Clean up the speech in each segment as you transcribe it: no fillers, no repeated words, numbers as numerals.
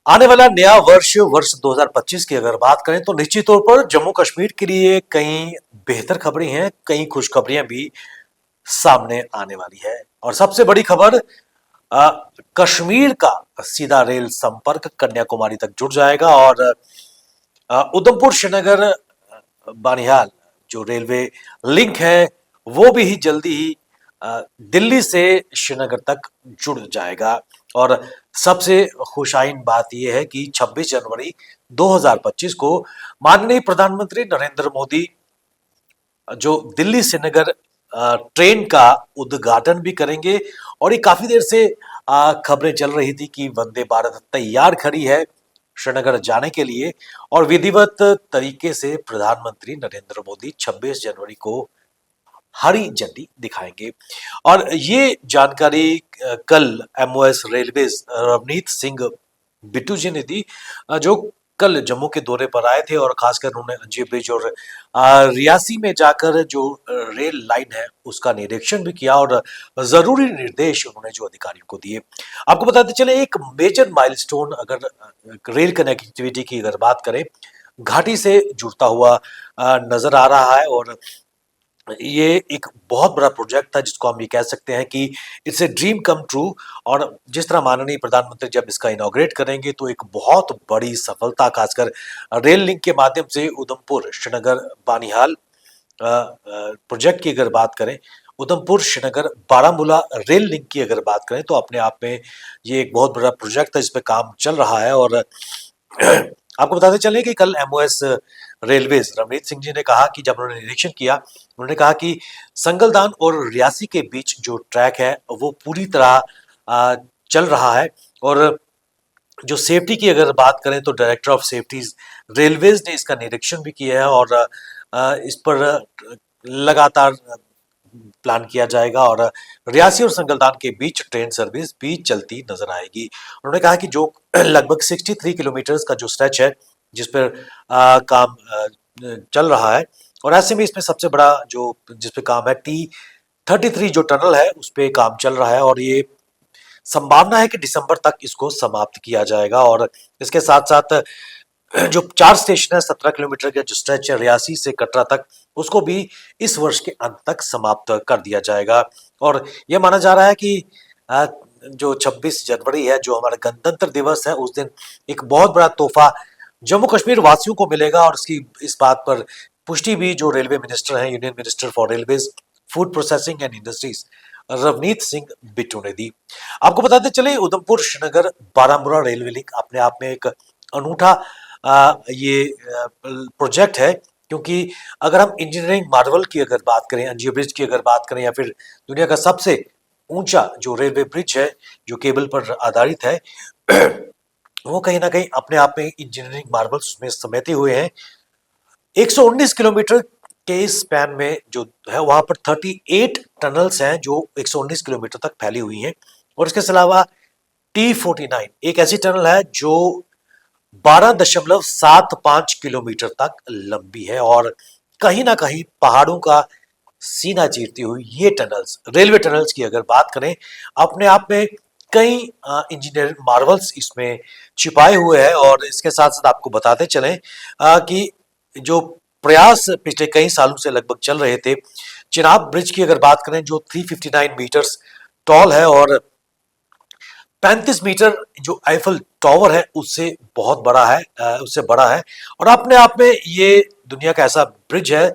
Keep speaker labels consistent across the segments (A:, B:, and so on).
A: आने वाला नया वर्ष वर्ष 2025 की अगर बात करें तो निश्चित तौर पर जम्मू कश्मीर के लिए कई बेहतर खबरें हैं, कई खुशखबरियां भी सामने आने वाली है। और सबसे बड़ी खबर, अ, कश्मीर का सीधा रेल संपर्क कन्याकुमारी तक जुड़ जाएगा और उधमपुर श्रीनगर बानिहाल जो रेलवे लिंक है वो भी जल्दी ही दिल्ली से श्रीनगर तक जुड़ जाएगा। और सबसे खुशाइन बात यह है कि 26 जनवरी 2025 को माननीय प्रधानमंत्री नरेंद्र मोदी जो दिल्ली श्रीनगर ट्रेन का उद्घाटन भी करेंगे। और ये काफी देर से खबरें चल रही थी कि वंदे भारत तैयार खड़ी है श्रीनगर जाने के लिए और विधिवत तरीके से प्रधानमंत्री नरेंद्र मोदी 26 जनवरी को हरी झंडी दिखाएंगे। और ये जानकारी कल एमओएस रेलवेज रवनीत सिंह बिट्टू जी ने दी, जो कल जम्मू के दौरे पर आए थे और खासकर उन्होंने अंजी ब्रिज और रियासी में जाकर जो रेल लाइन है उसका निरीक्षण भी किया और जरूरी निर्देश उन्होंने जो अधिकारियों को दिए। आपको बताते चले एक मेजर माइलस्टोन अगर रेल कनेक्टिविटी की अगर बात करें, घाटी से जुड़ता हुआ नजर आ रहा है। और ये एक बहुत बड़ा प्रोजेक्ट था जिसको हम ये कह सकते हैं कि it's a dream come true. और जिस तरह माननीय प्रधानमंत्री जब इसका इनॉग्रेट करेंगे तो एक बहुत बड़ी सफलता, खासकर रेल लिंक के माध्यम से उधमपुर श्रीनगर बानिहाल प्रोजेक्ट की अगर बात करें, उधमपुर श्रीनगर बारामूला रेल लिंक की अगर बात करें तो अपने आप में ये एक बहुत बड़ा प्रोजेक्ट है, इस पे काम चल रहा है। और आपको बताते चले कि कल एमओएस रेलवेज रवनीत सिंह जी ने कहा कि जब उन्होंने निरीक्षण किया, उन्होंने कहा कि संगलदान और रियासी के बीच जो ट्रैक है वो पूरी तरह चल रहा है। और जो सेफ्टी की अगर बात करें तो डायरेक्टर ऑफ सेफ्टी रेलवेज ने इसका निरीक्षण भी किया है और इस पर लगातार प्लान किया जाएगा और रियासी और संगलदान के बीच ट्रेन सर्विस भी चलती नजर आएगी। उन्होंने कहा कि जो लगभग 63 किलोमीटर का जो स्ट्रेच है जिस पर काम चल रहा है, और ऐसे में इसमें सबसे बड़ा जो जिस पे काम है T33 जो टनल है उस पे काम चल रहा है और ये संभावना है कि दिसंबर तक इसको समाप्त किया जाएगा। और इसके साथ साथ जो 4 स्टेशन है, 17 किलोमीटर का जो स्ट्रेच है रियासी से कटरा तक, उसको भी इस वर्ष के अंत तक समाप्त कर दिया जाएगा। और यह माना जा रहा है कि जो 26 जनवरी है जो हमारा गणतंत्र दिवस है उस दिन एक बहुत बड़ा तोहफा जम्मू कश्मीर वासियों को मिलेगा। और इसकी इस बात पर पुष्टि भी जो रेलवे मिनिस्टर हैं, union minister for railways, food processing and industries Ravneet Singh Bittu ने दी। आपको बताते चले उधमपुर श्रीनगर बारामूला रेलवे लिंक अपने आप में एक अनूठा ये प्रोजेक्ट है, क्योंकि अगर हम इंजीनियरिंग मार्वल की अगर बात करें, अंजी ब्रिज की अगर बात करें, या फिर दुनिया का सबसे ऊंचा जो रेलवे ब्रिज है जो केबल पर आधारित है वो कहीं ना कहीं अपने आप में इंजीनियरिंग मार्वल्स में समेटे हुए हैं। 119 किलोमीटर के इस स्पैन में जो है वहां पर 38 टनल्स हैं जो 119 किलोमीटर तक फैली हुई हैं। और इसके अलावा T49 एक ऐसी टनल है जो 12.75 किलोमीटर तक लंबी है और कहीं ना कहीं पहाड़ों का सीना चीरती हुई ये टनल्स, रेलवे टनल्स की अगर बात करें, अपने आप में कई इंजीनियर मार्वल्स इसमें छिपाए हुए हैं। और इसके साथ साथ आपको बताते चलें कि जो प्रयास पिछले कई सालों से लगभग चल रहे थे, चिनाब ब्रिज की अगर बात करें जो 359 मीटर्स टॉल है और 35 मीटर जो आईफल टावर है उससे बहुत बड़ा है, उससे बड़ा है। और अपने आप में ये दुनिया का ऐसा ब्रिज है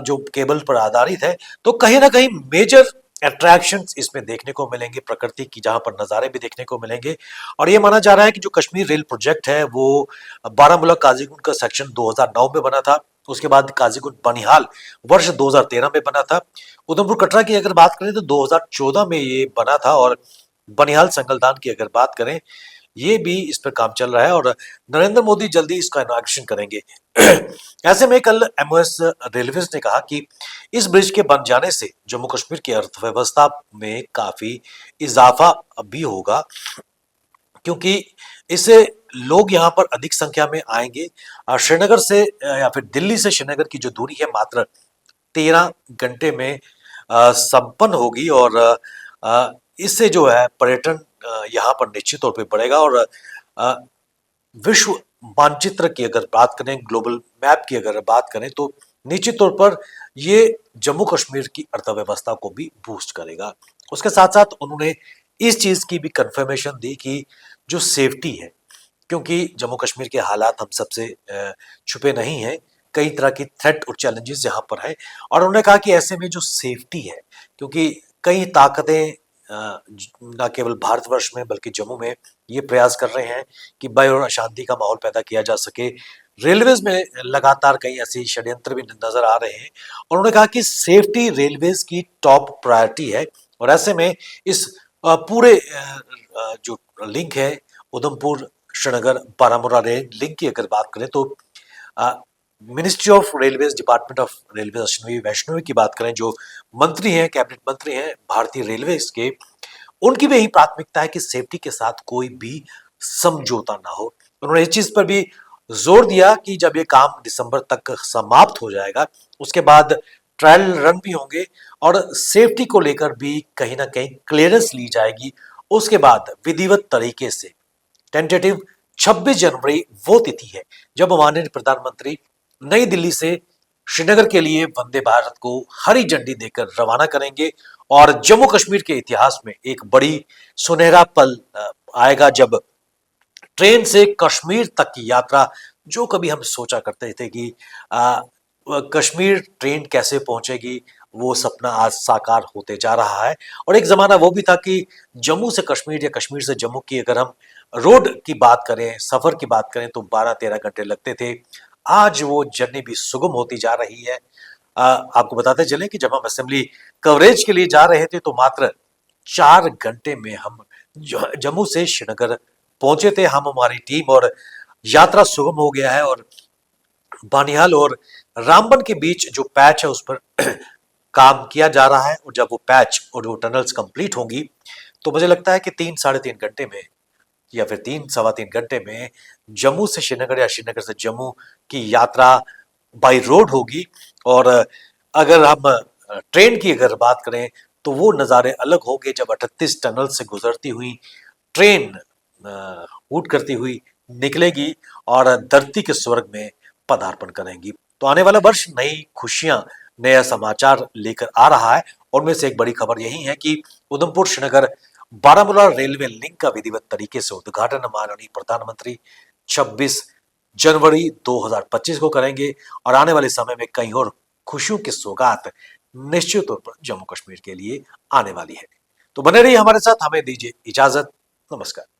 A: जो केबल पर आधारित है। तो कहीं ना कहीं मेजर अट्रैक्शंस इसमें देखने को मिलेंगे, प्रकृति की जहां पर नज़ारे भी देखने को मिलेंगे। और ये माना जा रहा है कि जो कश्मीर रेल प्रोजेक्ट है वो बारामूला काजीगुंड का सेक्शन 2009 में बना था, उसके बाद काजीगुंड बनिहाल वर्ष 2013 में बना था। उधमपुर कटरा की अगर बात करें तो 2014 में ये बना था। और बनिहाल संगलदान की अगर बात करें, ये भी इस पर काम चल रहा है और नरेंद्र मोदी जल्दी इसका इनॉग्रेशन करेंगे। ऐसे में कल एमओएस रेलवेज ने कहा कि इस ब्रिज के बन जाने से जम्मू कश्मीर की अर्थव्यवस्था में काफी इजाफा भी होगा, क्योंकि इससे लोग यहाँ पर अधिक संख्या में आएंगे। श्रीनगर से या फिर दिल्ली से श्रीनगर की जो दूरी है मात्र 13 घंटे में संपन्न होगी। और इससे जो है पर्यटन यहाँ पर निश्चित तौर पे बढ़ेगा। और विश्व मानचित्र की अगर बात करें, ग्लोबल मैप की अगर बात करें, तो निश्चित तौर पर ये जम्मू कश्मीर की अर्थव्यवस्था को भी बूस्ट करेगा। उसके साथ साथ उन्होंने इस चीज की भी कंफर्मेशन दी कि जो सेफ्टी है, क्योंकि जम्मू कश्मीर के हालात हम सबसे छुपे नहीं हैं, कई तरह की थ्रेट और चैलेंजेस यहाँ पर है। और उन्होंने कहा कि ऐसे में जो सेफ्टी है, क्योंकि कई ताकतें न केवल भारतवर्ष में बल्कि जम्मू में ये प्रयास कर रहे हैं कि भय और अशांति का माहौल पैदा किया जा सके। रेलवेज में लगातार कई ऐसे षड्यंत्र भी नजर आ रहे हैं। और उन्होंने कहा कि सेफ्टी रेलवेज की टॉप प्रायोरिटी है। और ऐसे में इस पूरे जो लिंक है, उधमपुर श्रीनगर बारामूला रेल लिंक की अगर बात करें, तो ministry of railways, department of railway Ashwini Vaishnaw की बात करें, जो मंत्री हैं, कैबिनेट मंत्री हैं भारतीय रेलवेज के, उनकी भी यही प्राथमिकता है कि सेफ्टी के साथ कोई भी समझौता ना हो। उन्होंने इस चीज पर भी जोर दिया कि जब ये काम दिसंबर तक समाप्त हो जाएगा, उसके बाद ट्रायल रन भी होंगे और सेफ्टी को लेकर भी कहीं ना कहीं क्लियरेंस ली जाएगी। उसके बाद विधिवत तरीके से टेंटेटिव 26 जनवरी वो तिथि है जब माननीय प्रधानमंत्री नई दिल्ली से श्रीनगर के लिए वंदे भारत को हरी झंडी देकर रवाना करेंगे। और जम्मू कश्मीर के इतिहास में एक बड़ी सुनहरा पल आएगा, जब ट्रेन से कश्मीर तक की यात्रा, जो कभी हम सोचा करते थे कि कश्मीर ट्रेन कैसे पहुंचेगी, वो सपना आज साकार होते जा रहा है। और एक जमाना वो भी था कि जम्मू से कश्मीर या कश्मीर से जम्मू की अगर हम रोड की बात करें, सफर की बात करें, तो 12-13 घंटे लगते थे। आज वो जर्नी भी सुगम होती जा रही है। आपको बताते चले कि जब हम असेंबली कवरेज के लिए जा रहे थे, तो मात्र 4 घंटे में हम जम्मू से श्रीनगर पहुंचे थे, हम हमारी टीम, और यात्रा सुगम हो गया है। और बानिहाल और रामबन के बीच जो पैच है, उस पर काम किया जा रहा है। और जब वो पैच और वो टनल्स कंप्लीट होंगी, तो मुझे लगता है कि 3-3.5 घंटे में, या फिर 3-3.25 घंटे में जम्मू से श्रीनगर या श्रीनगर से जम्मू की यात्रा बाई रोड होगी। और अगर हम ट्रेन की अगर बात करें, तो वो नज़ारे अलग होंगे जब 38 टनल से गुजरती हुई ट्रेन हूट करती हुई निकलेगी और धरती के स्वर्ग में पदार्पण करेंगी। तो आने वाला वर्ष नई खुशियां, नया समाचार लेकर आ रहा है। और में से एक बड़ी खबर यही है कि उधमपुर श्रीनगर बारामूला रेलवे लिंक का विधिवत तरीके से उद्घाटन माननीय प्रधानमंत्री 26 जनवरी 2025 को करेंगे। और आने वाले समय में कई और खुशियों की सौगात निश्चित तौर पर जम्मू कश्मीर के लिए आने वाली है। तो बने रहिए हमारे साथ, हमें दीजिए इजाजत। नमस्कार।